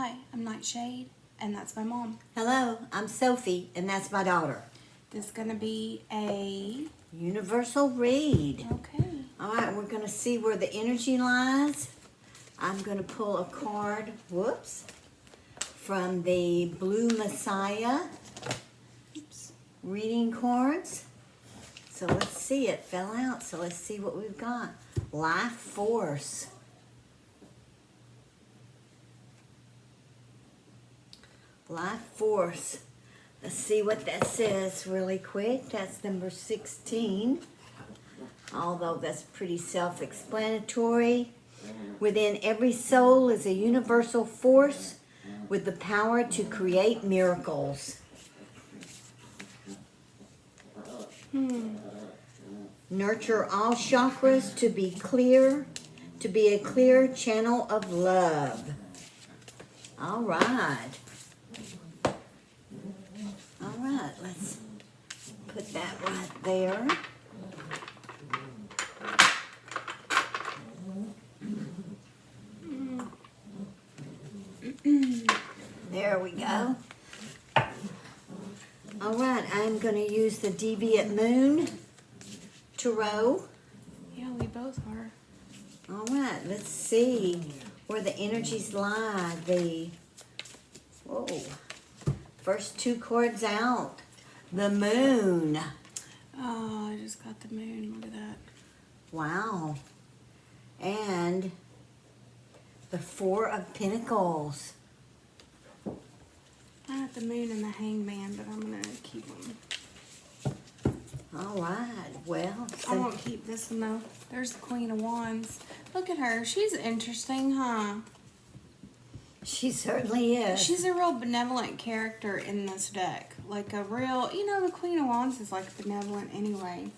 Hi, I'm NightShade, and that's my mom. Hello, I'm Sophie, and that's my daughter. This is gonna be a Universal read. okay. All right, we're going to see where the energy lies. I'm going to pull a card, from the Blue Messiah reading cards. So let's see, it fell out, so let's see what we've got. Life Force. Life Force. Let's see what that says really quick. That's number 16. Although that's pretty self-explanatory. Within every soul is a universal force with the power to create miracles. Nurture all chakras to be a clear channel of love. All right. All right, let's put that right there. There we go. All right, I'm going to use the Deviant Moon Tarot. Yeah, we both are. All right, let's see where the energies lie. First two cards out. The Moon. Oh, I just got the moon. Look at that. Wow. And the Four of Pentacles. I got the moon and the hangman, but I'm gonna keep them. All right, well. I won't keep this one though. There's the Queen of Wands. Look at her. She's interesting, huh? She certainly is. She's a real benevolent character in this deck. Like a real, the Queen of Wands is like benevolent anyway.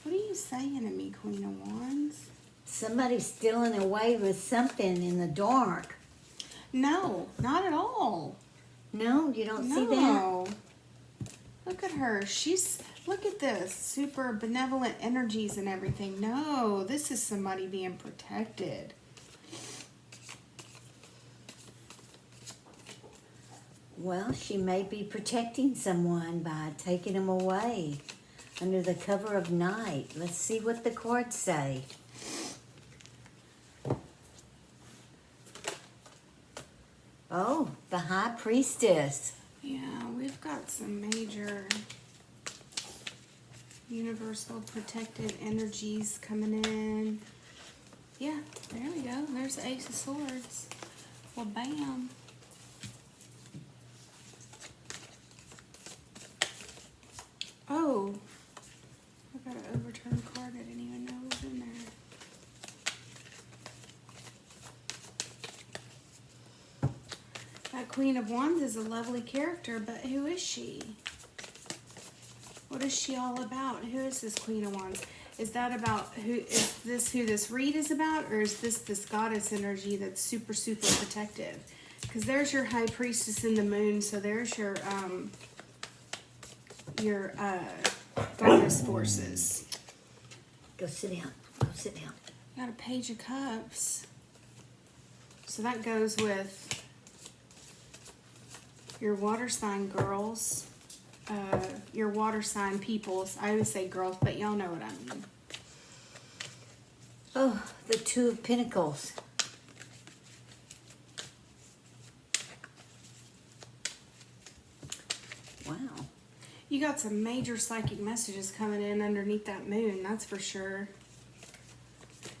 What are you saying to me, Queen of Wands? Somebody's stealing away with something in the dark. No, not at all. No, you don't see that? No. Look at her. Look at this. Super benevolent energies and everything. No, this is somebody being protected. Well, she may be protecting someone by taking them away under the cover of night. Let's see what the cards say. Oh, the High Priestess. Yeah, we've got some major universal protected energies coming in. Yeah, there we go. There's the Ace of Swords. Well, bam. Oh, I got an overturned card. I didn't even know it was in there. That Queen of Wands is a lovely character, but who is she? What is she all about? Who is this Queen of Wands? Is that about who this read is about, or is this goddess energy that's super, super protective? Because there's your High Priestess in the moon, so there's your goddess forces. Go sit down. Go sit down. Got a Page of Cups. So that goes with your water sign girls, your water sign peoples. I always say girls, but y'all know what I mean. Oh, the Two of Pentacles. Wow. You got some major psychic messages coming in underneath that moon, that's for sure.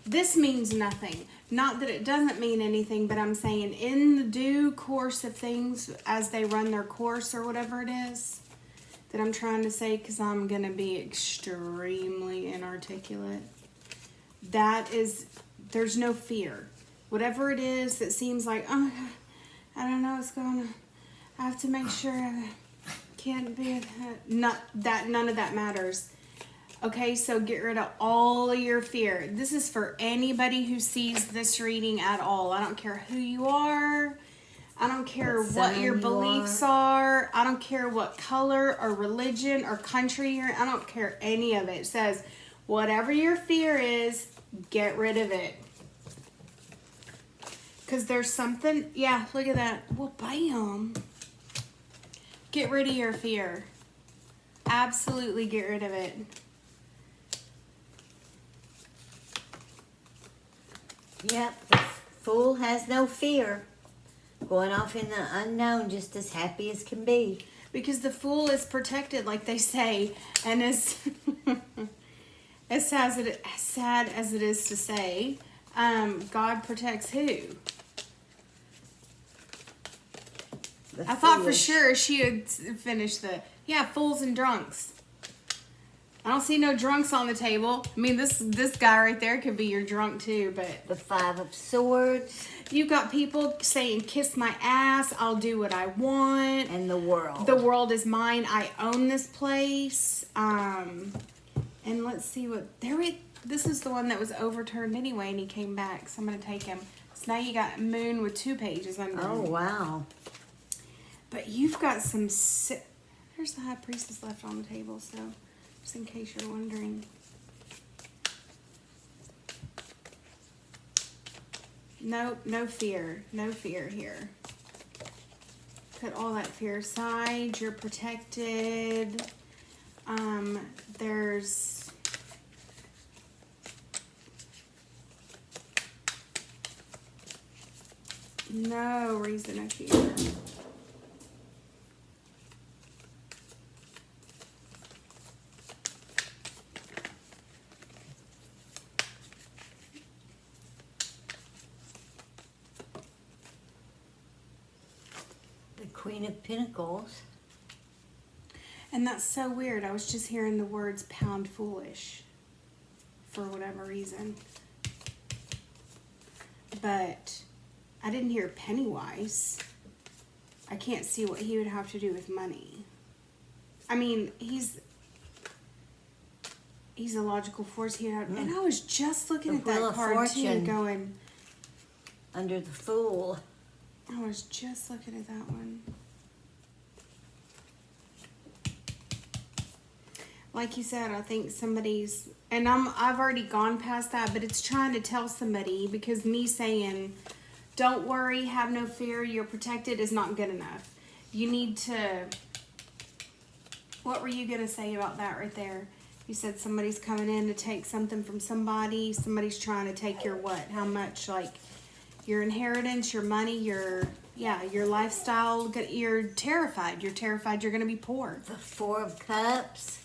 This means nothing. Not that it doesn't mean anything, but I'm saying in the due course of things as they run their course or whatever it is that I'm trying to say, because I'm going to be extremely inarticulate. There's no fear. Whatever it is that seems like, oh, I don't know what's going on. I have to make sure I can't be, none of that matters. Okay, so get rid of all of your fear. This is for anybody who sees this reading at all. I don't care who you are. I don't care what your beliefs are. I don't care what color or religion or country you're in. I don't care any of it. It says, whatever your fear is, get rid of it. Because there's something, yeah, look at that. Well, bam. Get rid of your fear. Absolutely get rid of it. Yep, the Fool has no fear. Going off in the unknown, just as happy as can be. Because the Fool is protected, like they say, and as as sad as it is to say, God protects who? I thought for sure she would finish fools and drunks. I don't see no drunks on the table. I mean, this guy right there could be your drunk too, but... The Five of Swords. You've got people saying, kiss my ass, I'll do what I want. And the world. The world is mine, I own this place. And let's see what... This is the one that was overturned anyway, and he came back, so I'm going to take him. So now you got Moon with 2 pages under him. Oh, wow. But you've got some... There's the High Priestess left on the table, so... Just in case you're wondering. Nope, no fear. No fear here. Put all that fear aside. You're protected. There's... no reason to fear. Queen of Pentacles. And that's so weird. I was just hearing the words pound foolish for whatever reason. But I didn't hear Pennywise. I can't see what he would have to do with money. I mean, he's a logical force. And I was just looking at that card too, going... Under the Fool. I was just looking at that one. Like you said, I think somebody's, and I've already gone past that, but it's trying to tell somebody, because me saying, don't worry, have no fear, you're protected, is not good enough. You need to, what were you going to say about that right there? You said somebody's coming in to take something from somebody, somebody's trying to take your what? How much? Like, your inheritance, your money, your lifestyle. You're terrified. You're terrified you're going to be poor. The Four of Cups.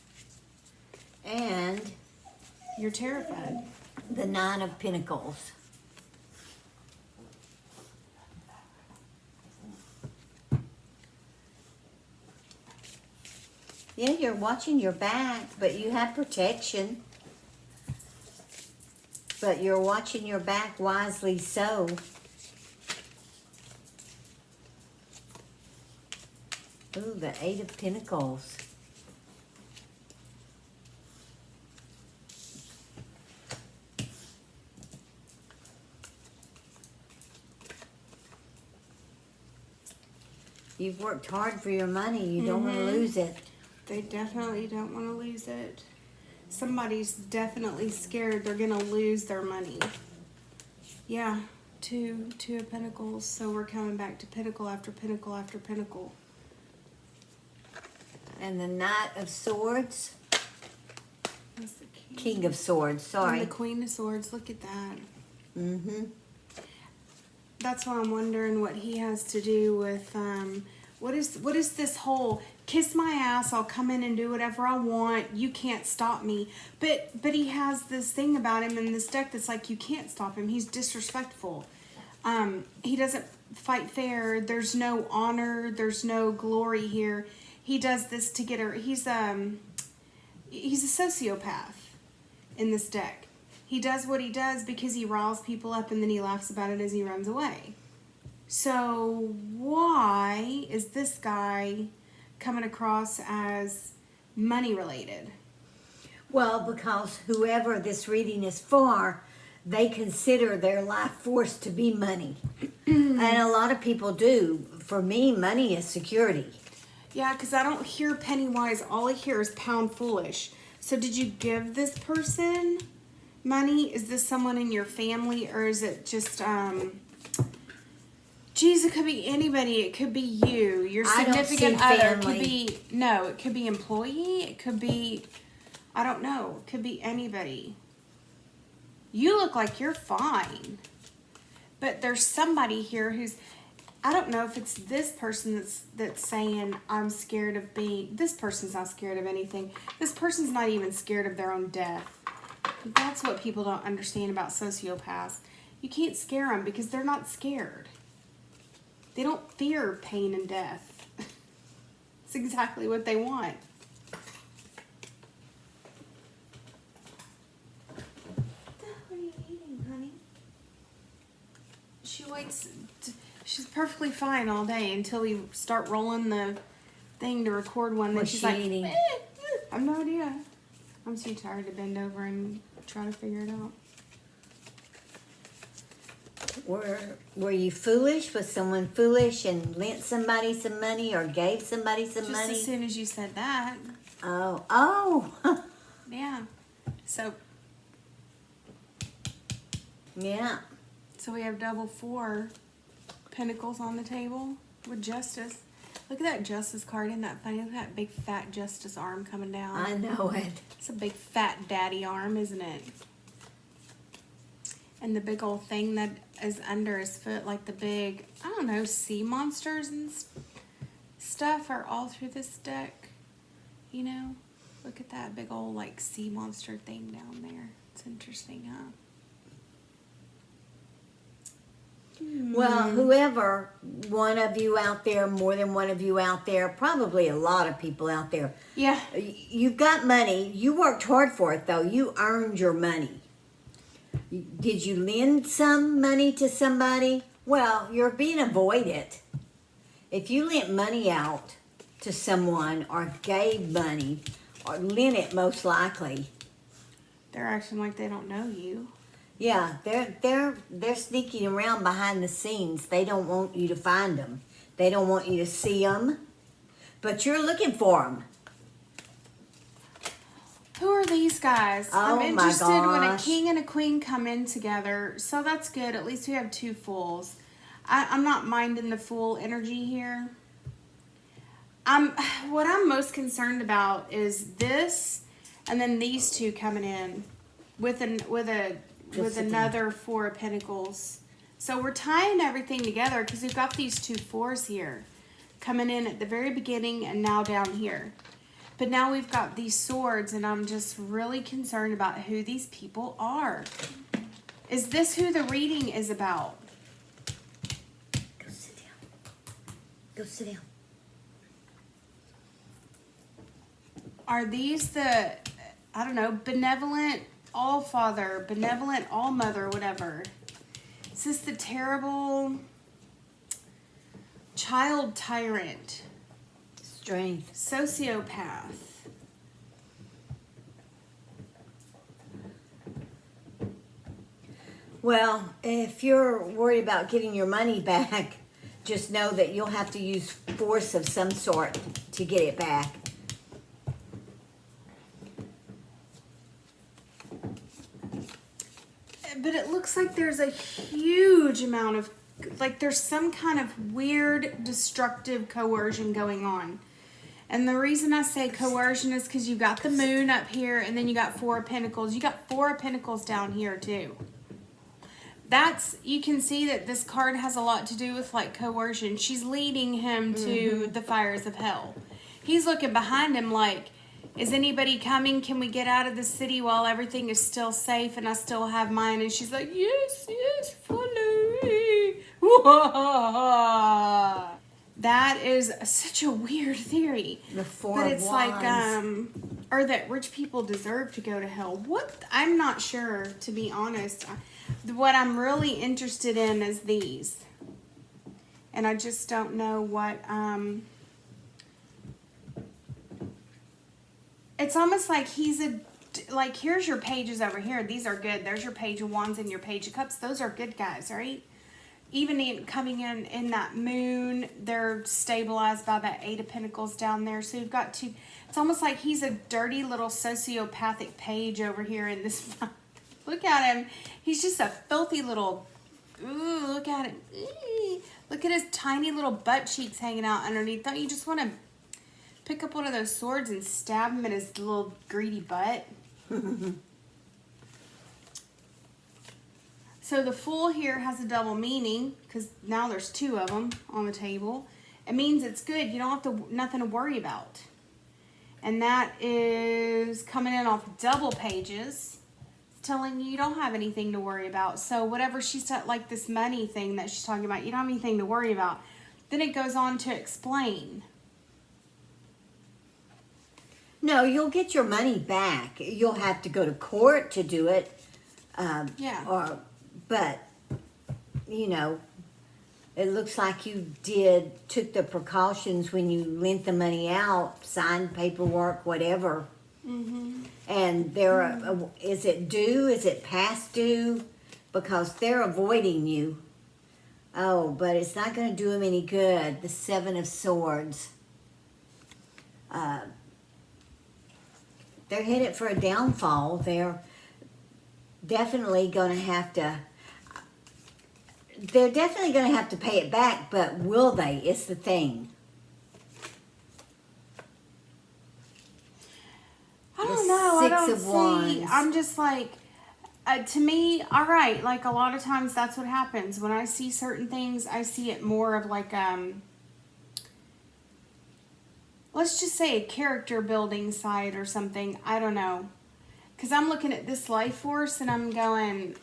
And you're terrified. The Nine of Pentacles. Yeah, you're watching your back, but you have protection. But you're watching your back wisely so. Ooh, the Eight of Pentacles. You've worked hard for your money. You don't want to lose it. They definitely don't want to lose it. Somebody's definitely scared they're going to lose their money. Yeah, two of Pentacles. So we're coming back to Pentacle after Pentacle after Pentacle. And the Knight of Swords. That's the King of Swords, sorry. And the Queen of Swords, look at that. Mm-hmm. That's why I'm wondering what he has to do with, what is this whole, kiss my ass, I'll come in and do whatever I want, you can't stop me. But he has this thing about him in this deck that's like, you can't stop him, he's disrespectful. He doesn't fight fair, there's no honor, there's no glory here. He does this to get her, he's a sociopath in this deck. He does what he does because he riles people up and then he laughs about it as he runs away. So why is this guy coming across as money related? Well, because whoever this reading is for, they consider their life force to be money. And a lot of people do. For me, money is security. Yeah, because I don't hear Pennywise. All I hear is pound foolish. So did you give this person money? Is this someone in your family, or is it just Geez, it could be anybody. It could be you, your I don't significant see other. It could family. be, no, it could be employee. It could be, I don't know. It could be anybody. You look like you're fine. But there's somebody here who's, I don't know if it's this person that's saying, I'm scared of being, this person's not scared of anything. This person's not even scared of their own death. That's what people don't understand about sociopaths. You can't scare them because they're not scared. They don't fear pain and death. It's exactly what they want. What are you eating, honey? She waits. She's perfectly fine all day until we start rolling the thing to record one. Then What's she's she like, eating? I have no idea. I'm too tired to bend over and try to figure it out. Were you foolish? Was someone foolish and lent somebody some money or gave somebody some Just money? as soon as you said that. Oh. Yeah. So Yeah. we have double 4 pentacles on the table with justice. Look at that justice card. Isn't that funny? Look at that big fat justice arm coming down. I know it. It's a big fat daddy arm, isn't it? And the big old thing that is under his foot, like the big, I don't know, sea monsters and stuff are all through this deck. You know? Look at that big old, like, sea monster thing down there. It's interesting, huh? Well, whoever, one of you out there, more than one of you out there, probably a lot of people out there. Yeah. You've got money. You worked hard for it, though. You earned your money. Did you lend some money to somebody? Well, you're being avoided. If you lent money out to someone or gave money or lent it, most likely. They're acting like they don't know you. Yeah, they're sneaking around behind the scenes. They don't want you to find them. They don't want you to see them. But you're looking for them. Who are these guys? Oh, I'm interested when a gosh. king and a queen come in together. So that's good. At least we have 2 fools. I'm not minding the fool energy here. What I'm most concerned about is this, and then these 2 coming in with another 4 of Pentacles. So we're tying everything together because we've got these 2 4s here coming in at the very beginning and now down here. But now we've got these swords, and I'm just really concerned about who these people are. Is this who the reading is about? Go sit down. Go sit down. Are these the, I don't know, benevolent all-father, benevolent all-mother, whatever? Is this the terrible child tyrant? Strength. Sociopath. Well, if you're worried about getting your money back, just know that you'll have to use force of some sort to get it back. But it looks like there's a huge amount of, like there's some kind of weird, destructive coercion going on. And the reason I say coercion is because you got the moon up here, and then you got 4 of Pentacles. You got 4 of Pentacles down here too. You can see that this card has a lot to do with like coercion. She's leading him to the fires of hell. He's looking behind him like, is anybody coming? Can we get out of the city while everything is still safe and I still have mine? And she's like, yes, follow me. That is such a weird theory. The 4 But of it's Wands. like, or that rich people deserve to go to hell. What? I'm not sure, to be honest. What I'm really interested in is these. And I just don't know what, it's almost like like, here's your pages over here. These are good. There's your Page of Wands and your Page of Cups. Those are good guys, right? Even coming in that moon, they're stabilized by that 8 of Pentacles down there. So you've got 2. It's almost like he's a dirty little sociopathic page over here in this. Look at him. He's just a filthy little ooh, look at it. Look at his tiny little butt cheeks hanging out underneath. Don't you just want to pick up one of those swords and stab him in his little greedy butt? So the Fool here has a double meaning because now there's two of them on the table. It means it's good. You don't have to nothing to worry about. And that is coming in off double pages, telling you don't have anything to worry about. So whatever she's like this money thing that she's talking about, you don't have anything to worry about. Then it goes on to explain. No, you'll get your money back. You'll have to go to court to do it. Yeah. But, you know, it looks like you took the precautions when you lent the money out, signed paperwork, whatever. Mm-hmm. And is it due? Is it past due? Because they're avoiding you. Oh, but it's not going to do them any good. The Seven of Swords. They're headed for a downfall. They're definitely going to have to... They're definitely going to have to pay it back, but will they? It's the thing. I don't know. I don't Six of Wands. I'm just like, to me, all right, like a lot of times that's what happens. When I see certain things, I see it more of like, let's just say a character building side or something. I don't know. Because I'm looking at this life force and I'm going,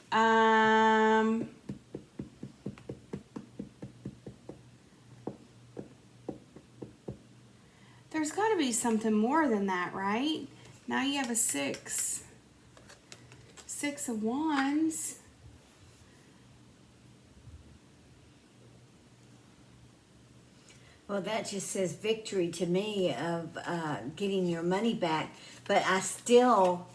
there's got to be something more than that, right? Now you have a six of Wands. Well, that just says victory to me of getting your money back. But I still,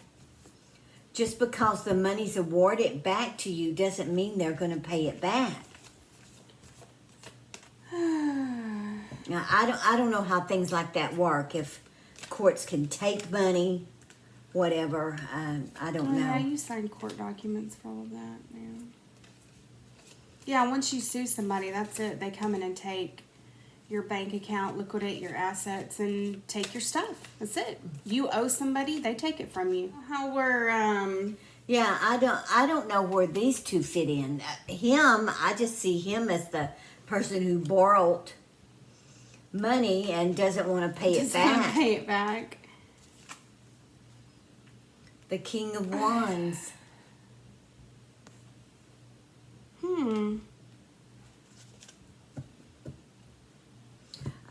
just because the money's awarded back to you doesn't mean they're going to pay it back. Now, I don't know how things like that work. If courts can take money, whatever, I don't know. Yeah, you sign court documents for all of that, man. Yeah, once you sue somebody, that's it. They come in and take your bank account, liquidate your assets, and take your stuff. That's it. You owe somebody, they take it from you. How we're Yeah, I don't know where these two fit in. Him, I just see him as the person who borrowed money and doesn't want to pay it back. Pay it back. The King of Wands.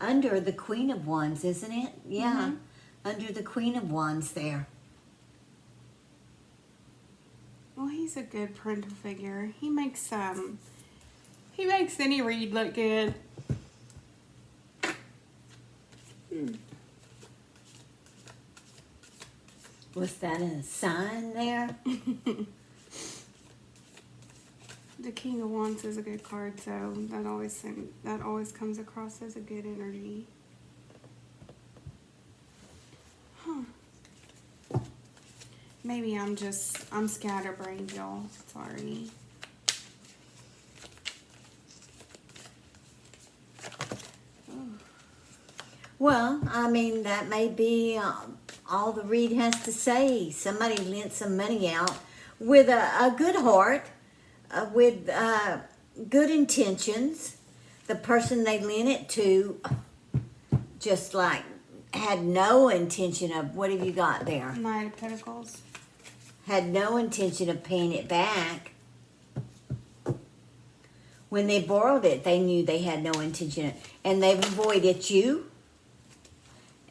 Under the Queen of Wands, isn't it? Yeah. Mm-hmm. Under the Queen of Wands there. Well, he's a good parental figure. He makes any read look good. Was that a sign there? The King of Wands is a good card, so that always comes across as a good energy. Huh. Maybe I'm scatterbrained, y'all. Sorry. Well, I mean, that may be all the read has to say. Somebody lent some money out with a good heart, with good intentions. The person they lent it to just like had no intention of, what have you got there? Knight of Pentacles. Had no intention of paying it back. When they borrowed it, they knew they had no intention. And they've avoided you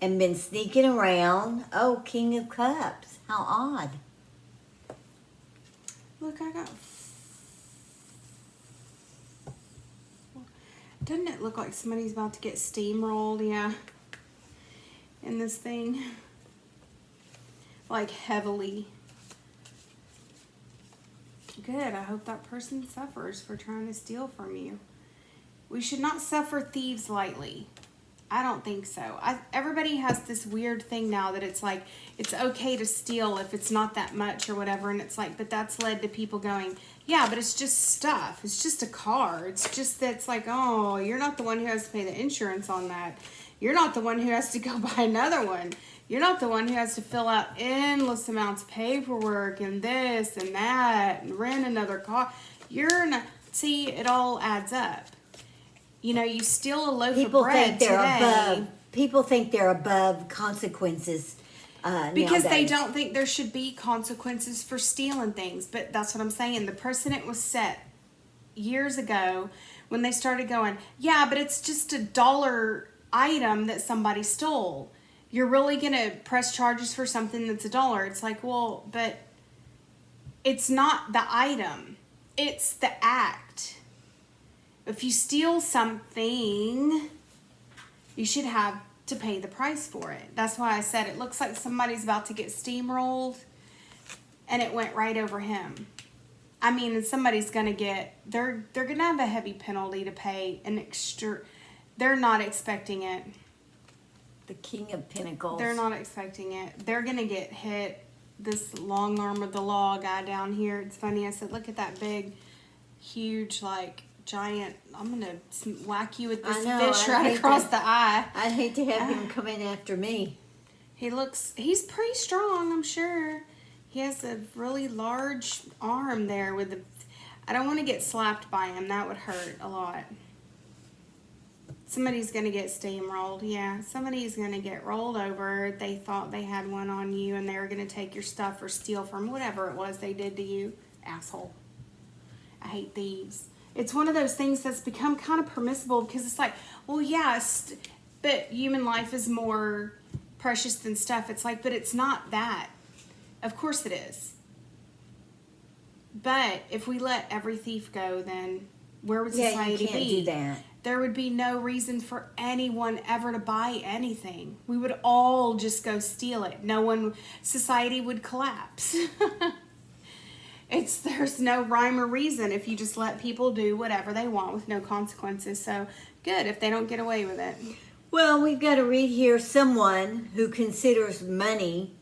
and been sneaking around. Oh, King of Cups. How odd. Look, I got... Doesn't it look like somebody's about to get steamrolled? Yeah. In this thing. Like, heavily. Good. I hope that person suffers for trying to steal from you. We should not suffer thieves lightly. I don't think so. Everybody has this weird thing now that it's like, it's okay to steal if it's not that much or whatever. And it's like, but that's led to people going, yeah, but it's just stuff. It's just a car. It's just that it's like, oh, you're not the one who has to pay the insurance on that. You're not the one who has to go buy another one. You're not the one who has to fill out endless amounts of paperwork and this and that and rent another car. You're not, see, it all adds up. You know, you steal a loaf of bread today. People think they're above consequences because nowadays. They don't think there should be consequences for stealing things. But that's what I'm saying. The precedent was set years ago when they started going, yeah, but it's just $1 item that somebody stole. You're really going to press charges for something that's $1. It's like, well, but it's not the item. It's the act. If you steal something, you should have to pay the price for it. That's why I said it looks like somebody's about to get steamrolled, and it went right over him. I mean, and somebody's going to get, they're going to have a heavy penalty to pay an extra, they're not expecting it. The King of Pentacles. They're not expecting it. They're going to get hit. This long arm of the law guy down here. It's funny. I said, look at that big, huge, like, giant. I'm going to whack you with this fish right across the eye. I'd hate to have him come in after me. He's pretty strong, I'm sure. He has a really large arm there with the, I don't want to get slapped by him. That would hurt a lot. Somebody's going to get steamrolled. Yeah, somebody's going to get rolled over. They thought they had one on you and they were going to take your stuff or steal from whatever it was they did to you. Asshole. I hate thieves. It's one of those things that's become kind of permissible because it's like, well, yes, but human life is more precious than stuff. It's like, but it's not that. Of course it is. But if we let every thief go, then where would society be? You can't do that. There would be no reason for anyone ever to buy anything. We would all just go steal it. Society would collapse. There's no rhyme or reason if you just let people do whatever they want with no consequences. So good if they don't get away with it. Well, we've got to read here someone who considers money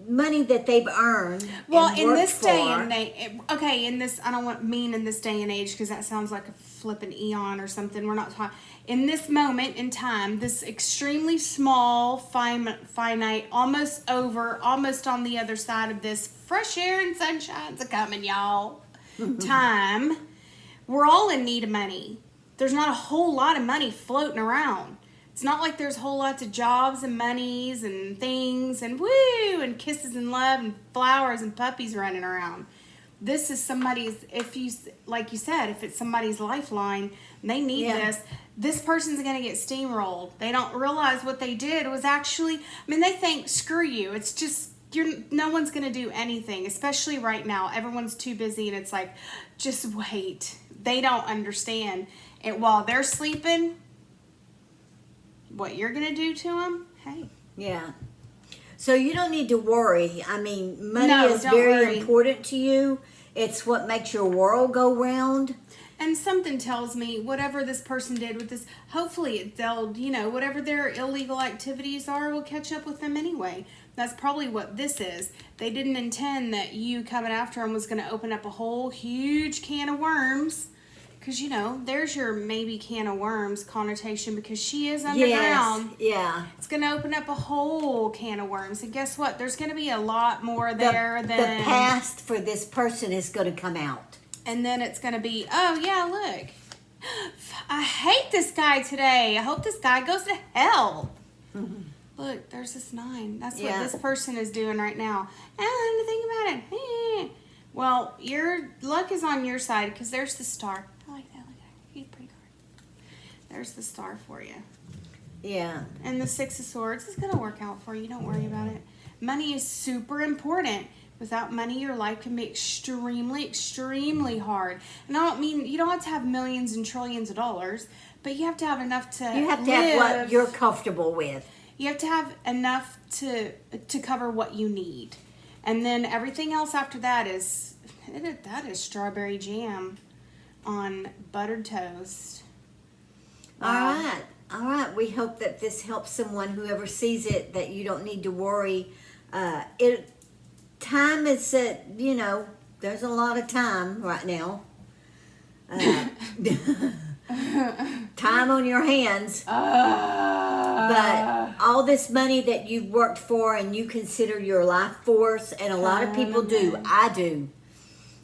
that they've earned. Well, in this day and age, okay, in this, I don't want mean in this day and age because that sounds like a flippin' eon or something. We're not talking, in this moment in time, this extremely small, finite, almost on the other side of this fresh air and sunshine's a-coming, y'all, time, we're all in need of money. There's not a whole lot of money floating around. It's not like there's whole lots of jobs and monies and things and woo and kisses and love and flowers and puppies running around. This is somebody's, like you said, if it's somebody's lifeline and they need this person's going to get steamrolled. They don't realize what they did was actually, they think, screw you. It's just, no one's going to do anything, especially right now. Everyone's too busy and it's like, just wait. They don't understand. And while they're sleeping, what you're going to do to them, hey. Yeah. So you don't need to worry. Money is very important to you. It's what makes your world go round. And something tells me whatever this person did with this, hopefully they'll, whatever their illegal activities are will catch up with them anyway. That's probably what this is. They didn't intend that you coming after them was going to open up a whole huge can of worms. Because, there's your maybe can of worms connotation because she is underground. Yes, yeah. It's going to open up a whole can of worms. And guess what? There's going to be a lot more there than... The past for this person is going to come out. And then it's going to be, oh, yeah, look. I hate this guy today. I hope this guy goes to hell. Mm-hmm. Look, there's this 9. That's what this person is doing right now. I don't have to think about it. Well, your luck is on your side because there's the star. I like that. Look at that. He's a pretty card. There's the star for you. Yeah. And the 6 of Swords is going to work out for you. Don't worry about it. Money is super important. Without money, your life can be extremely, extremely hard. And I don't mean, you don't have to have millions and trillions of dollars, but you have to have enough to You have to have what you're comfortable with. You have to have enough to cover what you need. And then everything else after that is strawberry jam on buttered toast. All right. All right, we hope that this helps someone, whoever sees it, that you don't need to worry. Time is, there's a lot of time right now. Time on your hands. But all this money that you've worked for and you consider your life force, and a lot of people do. I do.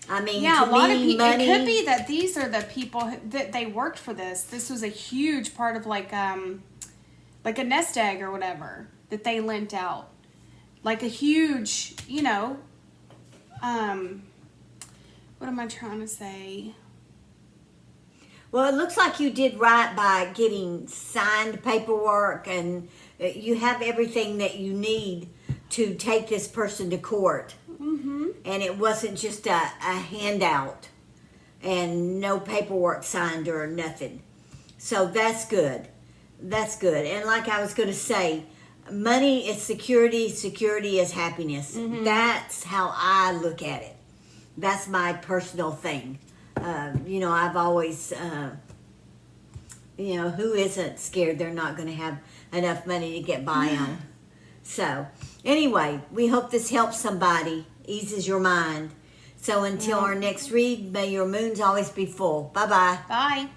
I mean, yeah, to a lot me, of people. money, It could be that these are the people that they worked for this. This was a huge part of like a nest egg or whatever that they lent out, like a huge, what am I trying to say? Well, it looks like you did right by getting signed paperwork, and you have everything that you need to take this person to court. Mm-hmm. And it wasn't just a handout and no paperwork signed or nothing. So that's good. That's good. And like I was going to say, money is security. Security is happiness. Mm-hmm. That's how I look at it. That's my personal thing. I've always, who isn't scared they're not going to have enough money to get by on? So, anyway, we hope this helps somebody, eases your mind. So until our next read, may your moons always be full. Bye-bye. Bye.